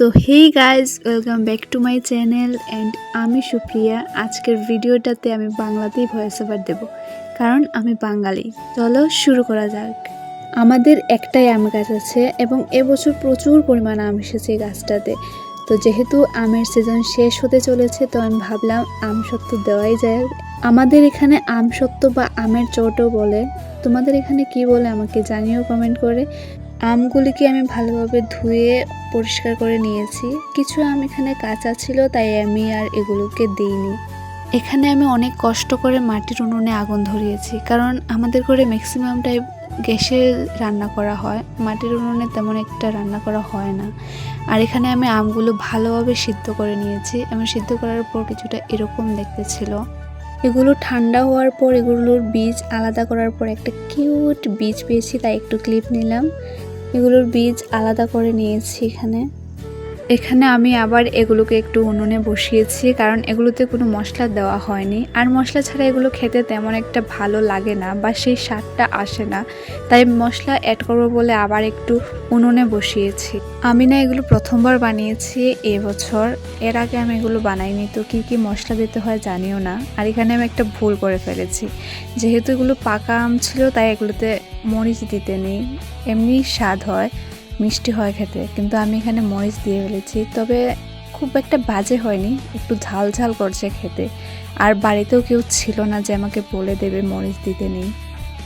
So hey guys, welcome back to my channel and আমি সুপ্রিয়া। আজকের ভিডিওটাতে আমি বাংলাতেই ভয়েস ওভার দেবো, কারণ আমি বাঙালি। চলো শুরু করা যাক। আমাদের একটাই আম গাছ আছে এবং এবছর প্রচুর পরিমাণ আম এসেছে এই গাছটাতে। তো যেহেতু আমের সিজন শেষ হতে চলেছে, তো আমি ভাবলাম আম সত্ত্ব দেওয়াই যায়। আমাদের এখানে আম সত্ত্ব বা আমের চটও বলে। তোমাদের এখানে কি বলে আমাকে জানিও কমেন্ট করে। আমগুলিকে আমি ভালোভাবে ধুয়ে পরিষ্কার করে নিয়েছি। কিছু আম এখানে কাঁচা ছিল, তাই আমি আর এগুলোকে দিইনি। এখানে আমি অনেক কষ্ট করে মাটির উনুনে আগুন ধরিয়েছি, কারণ আমাদের ঘরে ম্যাক্সিমামটাই গ্যাসে রান্না করা হয়, মাটির উনুনে তেমন একটা রান্না করা হয় না। আর এখানে আমি আমগুলো ভালোভাবে সিদ্ধ করে নিয়েছি এবং সিদ্ধ করার পর কিছুটা এরকম দেখতে ছিল। এগুলো ঠান্ডা হওয়ার পর এগুলোর বীজ আলাদা করার পর একটা কিউট বীজ পেয়েছি, তাই একটু ক্লিপ নিলাম। এগুলোর বীজ আলাদা করে নিয়েছি। এখানে আমি আবার এগুলোকে একটু উনুনে বসিয়েছি, কারণ এগুলোতে কোনো মশলা দেওয়া হয়নি। আর মশলা ছাড়া এগুলো খেতে তেমন একটা ভালো লাগে না বা সেই স্বাদটা আসে না, তাই মশলা অ্যাড করবো বলে আবার একটু উনুনে বসিয়েছি। আমি না এগুলো প্রথমবার বানিয়েছি এবছর, এর আগে আমি এগুলো বানাইনি, তো কী কী মশলা দিতে হয় জানিও না। আর এখানে আমি একটা ভুল করে ফেলেছি, যেহেতু এগুলো পাকা আম ছিল তাই এগুলোতে মরিচ দিতে নেই, এমনি স্বাদ হয়, মিষ্টি হয় খেতে, কিন্তু আমি এখানে মরিচ দিয়ে ফেলেছি। তবে খুব একটা বাজে হয়নি, একটু ঝাল ঝাল করছে খেতে। আর বাড়িতেও কেউ ছিল না যে আমাকে বলে দেবে মরিচ দিতে নেই।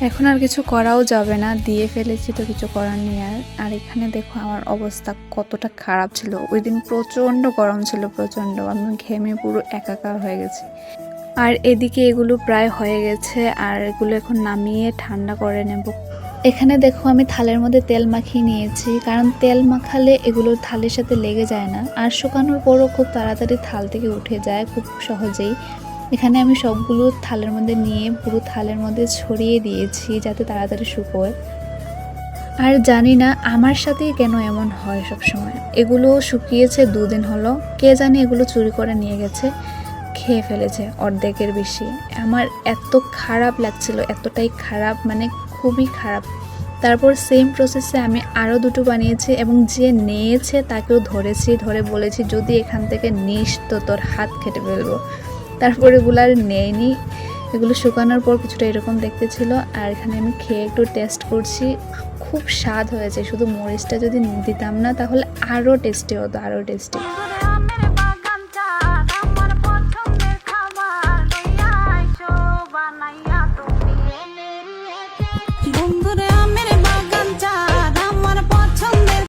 এখন আর কিছু করাও যাবে না, দিয়ে ফেলেছি তো কিছু করার নেই। আর এখানে দেখো আমার অবস্থা কতটা খারাপ ছিল। ওই দিন প্রচণ্ড গরম ছিল, প্রচণ্ড, আমি ঘেমে পুরো একাকার হয়ে গেছি। আর এদিকে এগুলো প্রায় হয়ে গেছে, আর এগুলো এখন নামিয়ে ঠান্ডা করে নেব। এখানে দেখো আমি থালের মধ্যে তেল মাখিয়ে নিয়েছি, কারণ তেল মাখালে এগুলো থালের সাথে লেগে যায় না, আর শুকানোর পরও খুব তাড়াতাড়ি থাল থেকে উঠে যায় খুব সহজেই। এখানে আমি সবগুলো থালের মধ্যে নিয়ে পুরো থালের মধ্যে ছড়িয়ে দিয়েছি যাতে তাড়াতাড়ি শুকোয়। আর জানি না আমার সাথেই কেন এমন হয় সবসময়। এগুলো শুকিয়েছে 2 দিন হলো, কে জানি এগুলো চুরি করে নিয়ে গেছে, খেয়ে ফেলেছে অর্ধেকের বেশি। আমার এত খারাপ লাগছিল, এতটাই খারাপ, মানে খুবই খারাপ। তারপর সেম প্রসেসে আমি আরও 2টো বানিয়েছি এবং যে নিয়েছে তাকেও ধরেছি, ধরে বলেছি যদি এখান থেকে নিস তো তোর হাত কেটে ফেলবো। তারপর এগুলো আর নেয়নি। এগুলো শুকানোর পর কিছুটা এরকম দেখতে ছিল। আর এখানে আমি খেয়ে একটু টেস্ট করছি, খুব স্বাদ হয়েছে। শুধু মরিচটা যদি দিতাম না তাহলে আরও টেস্টি হতো, আরও টেস্টি।